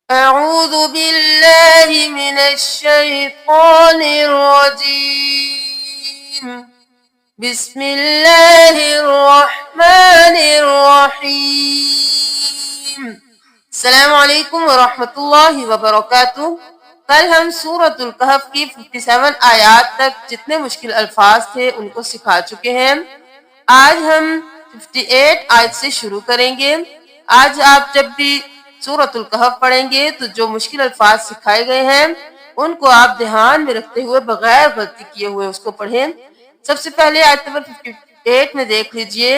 اعوذ باللہ من الشیطان الرجیم بسم اللہ الرحمن الرحیم السلام علیکم ورحمۃ اللہ وبرکاتہ۔ کل ہم سورۃ الکہف کی 57 آیات تک جتنے مشکل الفاظ تھے ان کو سکھا چکے ہیں۔ آج ہم 58 آیت سے شروع کریں گے۔ آج آپ جب بھی سورۃ الکہف پڑھیں گے تو جو مشکل الفاظ سکھائے گئے ہیں ان کو آپ دھیان میں رکھتے ہوئے بغیر غلطی کیے ہوئے اس کو پڑھیں۔ سب سے پہلے آیت نمبر 58 میں دیکھ لیجئے،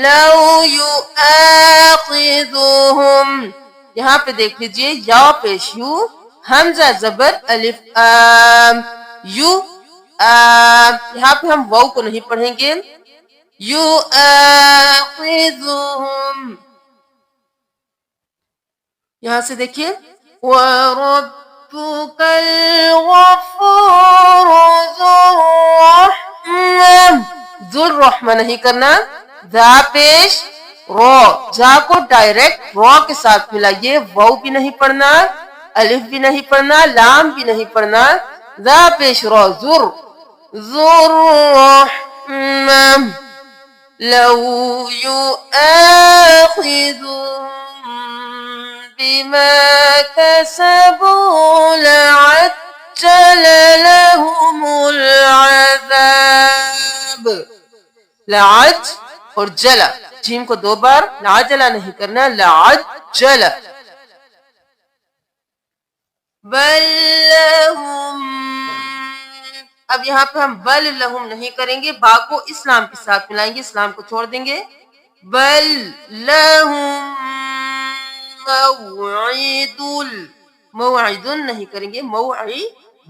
لو یؤاخذہم، یہاں پہ دیکھ لیجئے یا پیش یو، حمزہ زبر الف یو یہاں پہ ہم واو کو نہیں پڑھیں گے، یؤاخذہم، یہاں سے دیکھیے وَرَبُّكَ الْغَفُورُ ذُو الرَّحْمَةِ، ذو الرحمہ نہیں کرنا، ذا پیش رو، جا کو ڈائریکٹ رو کے ساتھ ملائیے، واو بھی نہیں پڑھنا، الف بھی نہیں پڑھنا، لام بھی نہیں پڑھنا، ذا پیش رو، ذو الرحمہ، لو يؤاخذهم بما كسبوا لعجل لهم العذاب، لعج اور جلا، جیم کو 2 بار لعجلا نہیں کرنا، لعجل، بل لهم، اب یہاں پہ ہم بل لہم نہیں کریں گے، با کو اسلام کے ساتھ ملائیں گے، اسلام کو چھوڑ دیں گے، بل لہم موعد، موعد نہیں کریں گے، موعد،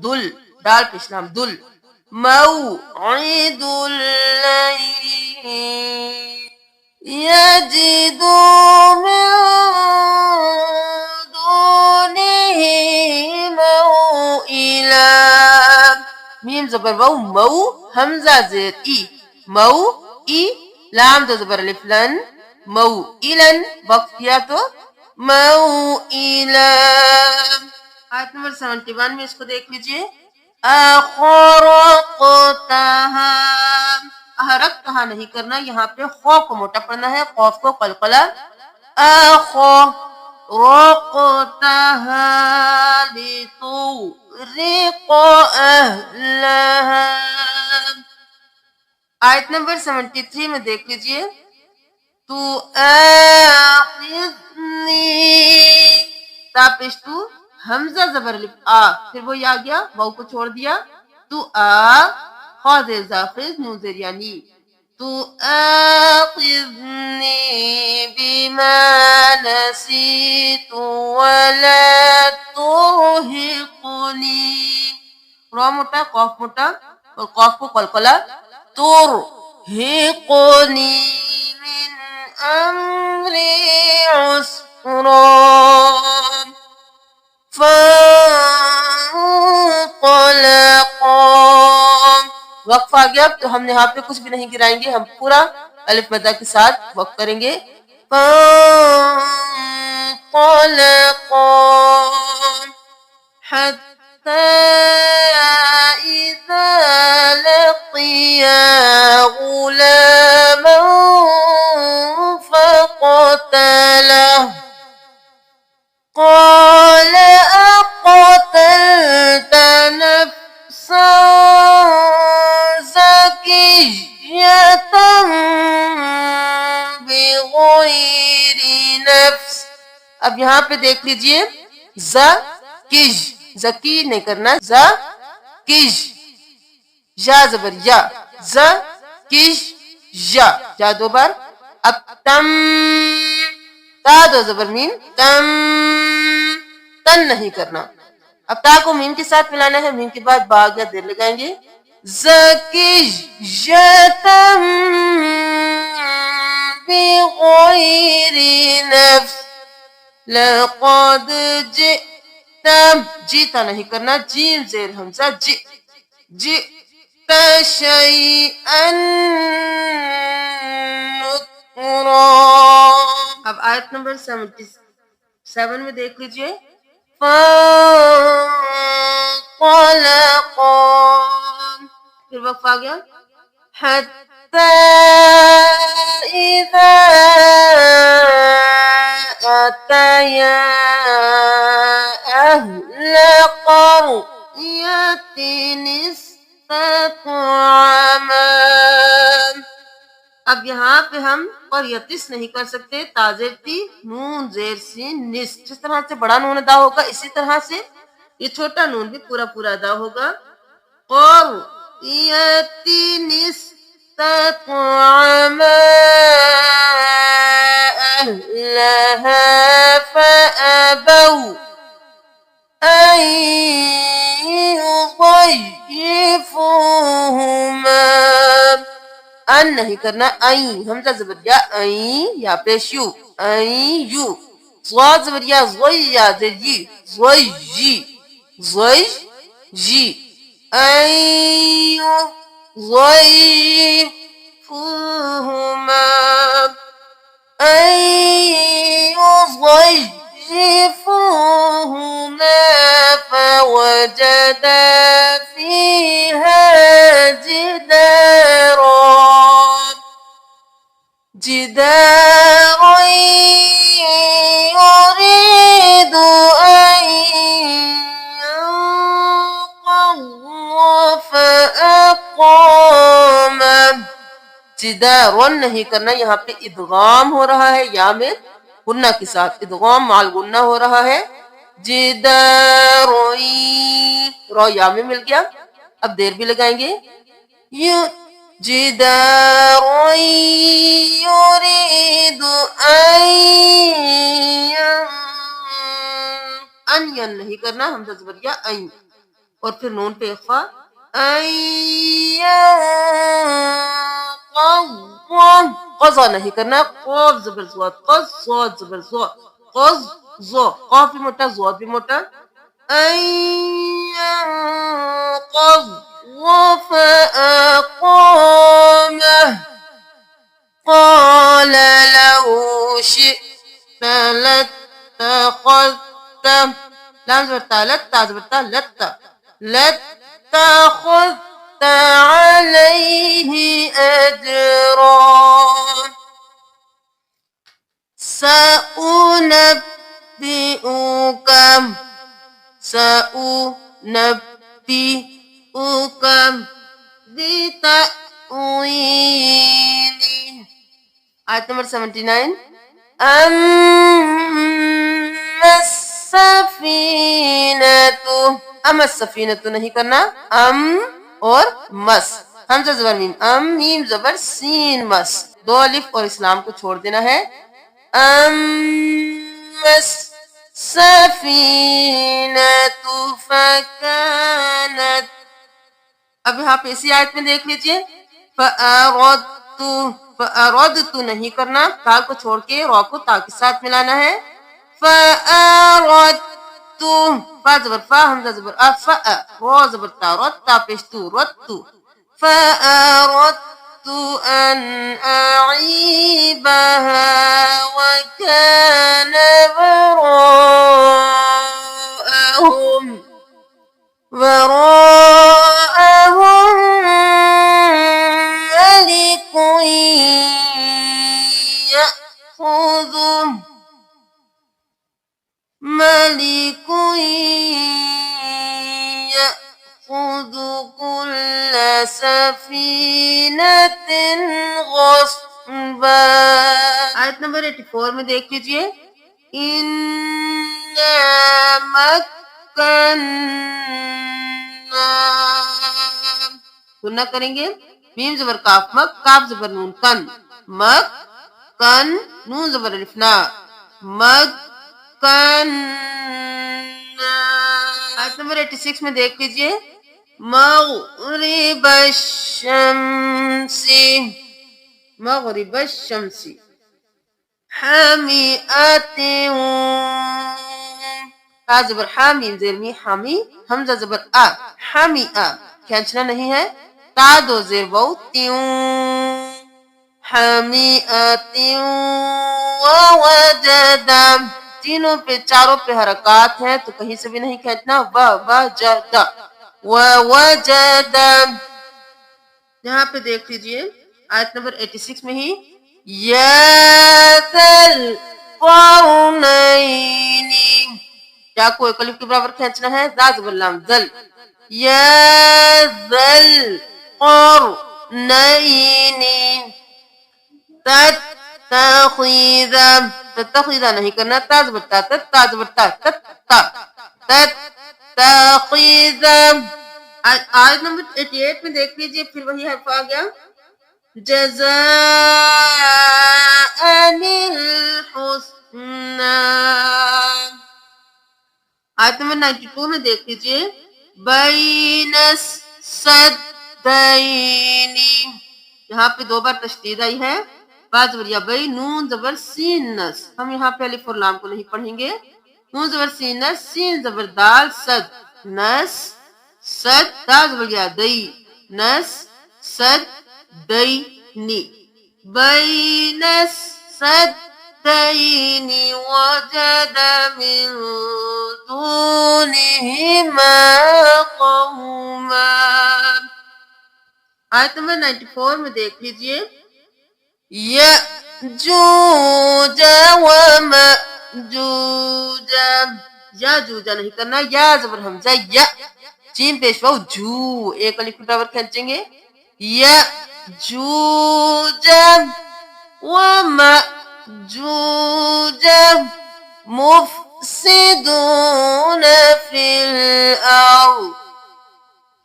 دال پہ اسلام، دل، موعد لن يجدوا من دونه موئلا، میم زبر وو، مو، حمزہ زیر ای، مو ای، لام دو زبر الف لن، مو ایلن، وقف کیا تو مو ایلا۔ آیت نمبر 71 میں اس کو دیکھ لیجئے، اخرقتہا، احرقتہا نہیں کرنا، یہاں پہ خو کو موٹا پڑھنا ہے، قوف کو قلقلہ، اخرقتہا لتغرق اہلہا۔ آیت نمبر 73 میں دیکھ لیجئے، تو آخذنی، تا پیش تو، حمزہ زبر الف آ، پھر وہ آ گیا، واو کو چھوڑ دیا، تو آ، خا زیر زاخذ، نون زیر یعنی، تو آخذنی بما نسیت ولا ترہقنی، رو موٹا، قوف موٹا اور قوف کو قلقلہ، ترہقنی من امری عسرا، فانطلقا، وقف آ گیا تو ہم یہاں پہ کچھ بھی نہیں گرائیں گے، ہم پورا الف مدہ کے ساتھ وقف کریں گے، فانطلقا حتى إذا لقيا غلاما فقتله قال أقتلت نفسا زكية بغير نفس، اب یہاں پہ دیکھ لیجئے، زکیج، زکی نہیں کرنا، زکیج، یا زبر یا، زکیج یا، یا 2 بار، اب تم، تا 2 زبر میم، تم، تن نہیں کرنا، اب تا کو میم کے ساتھ ملانا ہے، میم کے بعد با گیا، دیر لگائیں گے، زکیجتم بغیر نفس لقد جئتم، جیتا نہیں کرنا، جیم زیر حمزہ، جئت شیئا نکرا۔ اب آیت نمبر 77 میں دیکھ لیجئے، فانطلقا، پھر وقف آ گیا. حتى إذا أتيا أهل قرية استطعما. اب یہاں پہ ہم قریتس نہیں کر سکتے، تازر تھی نون زیر سین نس. جس طرح سے بڑا نون ادا ہوگا اسی طرح سے یہ چھوٹا نون بھی پورا پورا ادا ہوگا. قریتن استطعما أهلها فأبوا أن يضيفوهما. ان نہیں کرنا، این حمزہ زبریا این یا پیش یو این یو. ضاد زبریا زوی یا زی زوی جی زوی جی. این يضيفوهما أن يضيفوهما فوجدا فيها جدارا يريد أن ينقض فأقامه. جدارن نہیں کرنا، یہاں پہ ادغام ہو رہا ہے یا میں غنہ کے ساتھ، ادغام مال غنہ ہو رہا ہے. جداروئی رو یا میں مل گیا، اب دیر بھی لگائیں گے. جداروئی یرید ان نہیں کرنا، حمزہ زبریا این اور پھر نون پہ اخفا. قضا نہیں کرنا، قاف زبر زواد قز زواد زبر زو قز زو، قاف بھی موٹا زواد بھی موٹا. قز فأقامه قال لو شئت لاتخذت لام زبرتا لتا زبرتا لتا لاتخذت عليه أجرا. سأنبئك بتأويله. آیت نمبر 79. أما السفینة نہیں کرنا، ام اور مس حمزہ زبر میم ام میم زبر سین مس، دو الف اور اسلام کو چھوڑ دینا ہے. أما السفینة فكانت. اب یہاں پہ اسی آیت میں دیکھ لیجئے. فأردت نہیں کرنا، تا کو چھوڑ کے رو کو تا کے ساتھ ملانا ہے. فأردت فا زبر فا حمزہ زبر افا رو زبر تا رت تا پیش تو رت. فأردت أن أعيبها وكان وراءهم ملك يأخذ كل سفينة غصبا. آیت نمبر 84 میں دیکھ لیجئے. إنا مكنا سننا کریں گے. میم زبر کاف مک کاف زبر نون کن مک کن نون زبر الفنا مک کن. آیت نمبر 86 میں دیکھ لیجئے. مغرب الشمس حامئة ہا زبر حامیم زیر می حامی حمزہ زبر ا حامئة کھینچنا نہیں ہے. تا دو زیر بو تیوں حامئة ووجد تینوں پہ چاروں پہ حرکات ہیں تو کہیں سے بھی نہیں کھینچنا. وجد ووجد. یہاں پہ دیکھ لیجئے آیت نمبر 86 میں ہی یا ذل قرنین. کیا کوئی کلف کے برابر کھینچنا ہے؟ ذا زبر لام ذل. یا ذل قرنین تتخذ. تتخذ نہیں کرنا. تا زبر تا تا زبر تا تا تتخذ. آیت نمبر 88 میں دیکھ لیجئے پھر وہی حرف آ گیا جزاء الحسنى. آیت نمبر 92 میں دیکھ لیجئے بین السدین. یہاں پہ 2 بار تشدید آئی ہے. با زبر یا بئی نون زبر سین نس. ہم یہاں پہ الف اور لام کو نہیں پڑھیں گے. نون زبر سین نس سین زبر دال صد نس صد دا زبر یا دئی نس صد دئی نی بین السدین وجد من دونهما قوما. آیت نمبر 94 میں دیکھ لیجئے یأجوج ومأجوج. یا جوجا نہیں کرنا. یا زبر حمزہ یا جیم پیش واو جو. ایک الف کے برابر کھینچیں گے. یأجوج ومأجوج مفسدون فی الارض.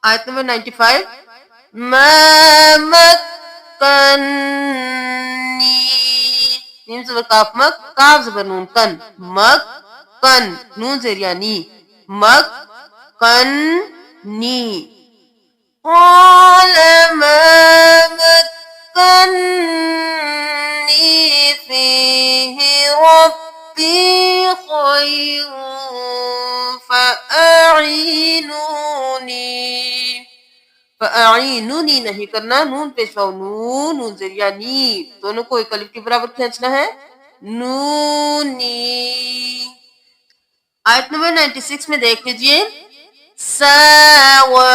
آیت نمبر 95 ما مکنی. نیم زبر کاف مک کاف زبر نون کن مک کن نون زیر یعنی مک کن نی. قال ما مکنی فیہ ربی خیر فأعینونی. فأعینونی نہیں کرنا. نون پیش واو نون نون زیر یعنی دونوں کو ایک الف کے برابر کھینچنا ہے. نونی. آیت نمبر 96 میں دیکھ لیجئے ساوا.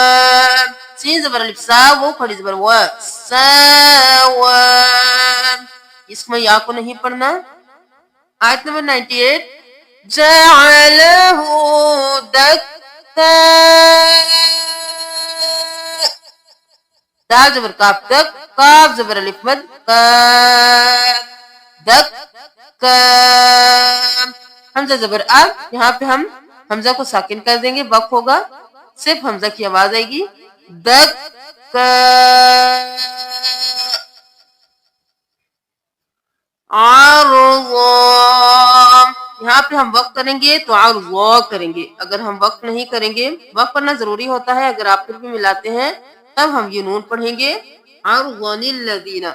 سین زبر الف سا وہ کھڑی زبر و ساوا. اس میں یا کو نہیں پڑھنا. آیت نمبر 98 جعلہ دکا. دال زبر کاف تک کاف زبر الف مد دک حمزہ زبر اب. یہاں پہ ہم حمزہ کو ساکن کر دیں گے. وقف ہوگا صرف حمزہ کی آواز آئے گی. دک عرضا. یہاں پہ ہم وقف کریں گے تو عرضا کریں گے. اگر ہم وقف نہیں کریں گے وقف کرنا ضروری ہوتا ہے. اگر آپ پھر بھی ملاتے ہیں تب ہم یہ نون پڑھیں گے عرضن الذین.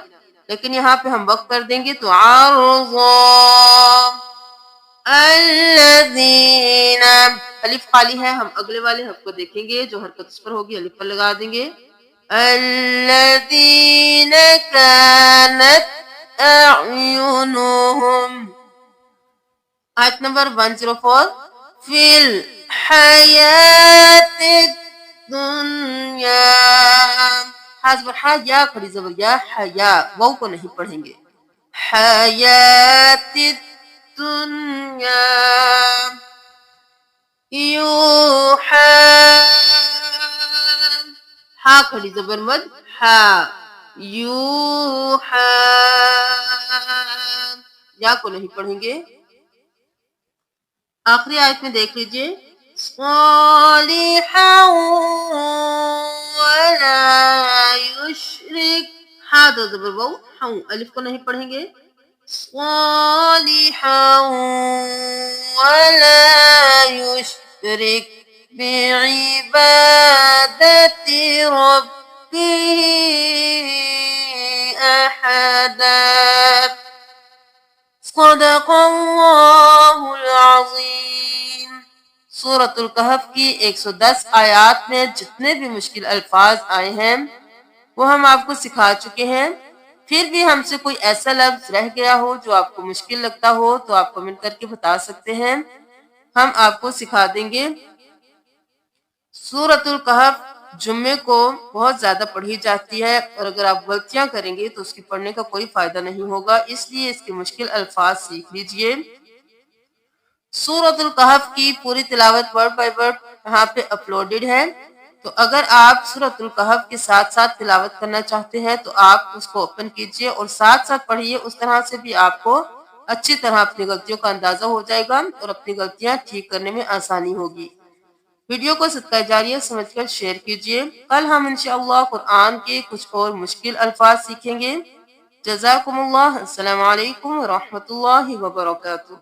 لیکن یہاں پہ ہم وقف کر دیں گے تو عرضا الذین. الف خالی ہے. ہم اگلے والے حرف کو دیکھیں گے جو حرکت اس پر ہوگی الف پر لگا دیں گے. الذین کانت اعینہم. آیت نمبر 104 فی الحیات الدنیا. حاضر حا یا کھڑی زبر یا حیا واو کو نہیں پڑھیں گے. حیات الدنیا یوحا. ہا کھڑی زبر مد ہا یوحا یا کو نہیں پڑھیں گے. آخری آیت میں دیکھ لیجئے صالحا ولا یشرک. ہا دو زبر واو ہاؤ الف کو نہیں پڑھیں گے. صالحا ولا یشرک بعبادت ربه احدا. صدق اللہ العظیم. سورۃ الکہف کی 110 آیات میں جتنے بھی مشکل الفاظ آئے ہیں وہ ہم آپ کو سکھا چکے ہیں. پھر بھی ہم سے کوئی ایسا لفظ رہ گیا ہو جو آپ کو مشکل لگتا ہو تو آپ کمنٹ کر کے بتا سکتے ہیں، ہم آپ کو سکھا دیں گے۔ سورۃ الکہف جمعے کو بہت زیادہ پڑھی جاتی ہے، اور اگر آپ غلطیاں کریں گے تو اس کی پڑھنے کا کوئی فائدہ نہیں ہوگا، اس لیے اس کے مشکل الفاظ سیکھ لیجئے۔ سورۃ الکہف کی پوری تلاوت ورڈ بائی ورڈ یہاں پہ اپلوڈڈ ہے، تو اگر آپ سورۃ الکہف کے ساتھ ساتھ تلاوت کرنا چاہتے ہیں تو آپ اس کو اوپن کیجئے اور ساتھ ساتھ پڑھیے، اس طرح سے بھی آپ کو اچھی طرح اپنی غلطیوں کا اندازہ ہو جائے گا اور اپنی غلطیاں ٹھیک کرنے میں آسانی ہوگی۔ ویڈیو کو صدقہ جاریہ سمجھ کر شیئر کیجئے۔ کل ہم انشاءاللہ قرآن کے کچھ اور مشکل الفاظ سیکھیں گے۔ جزاکم اللہ، السلام علیکم ورحمۃ اللہ وبرکاتہ۔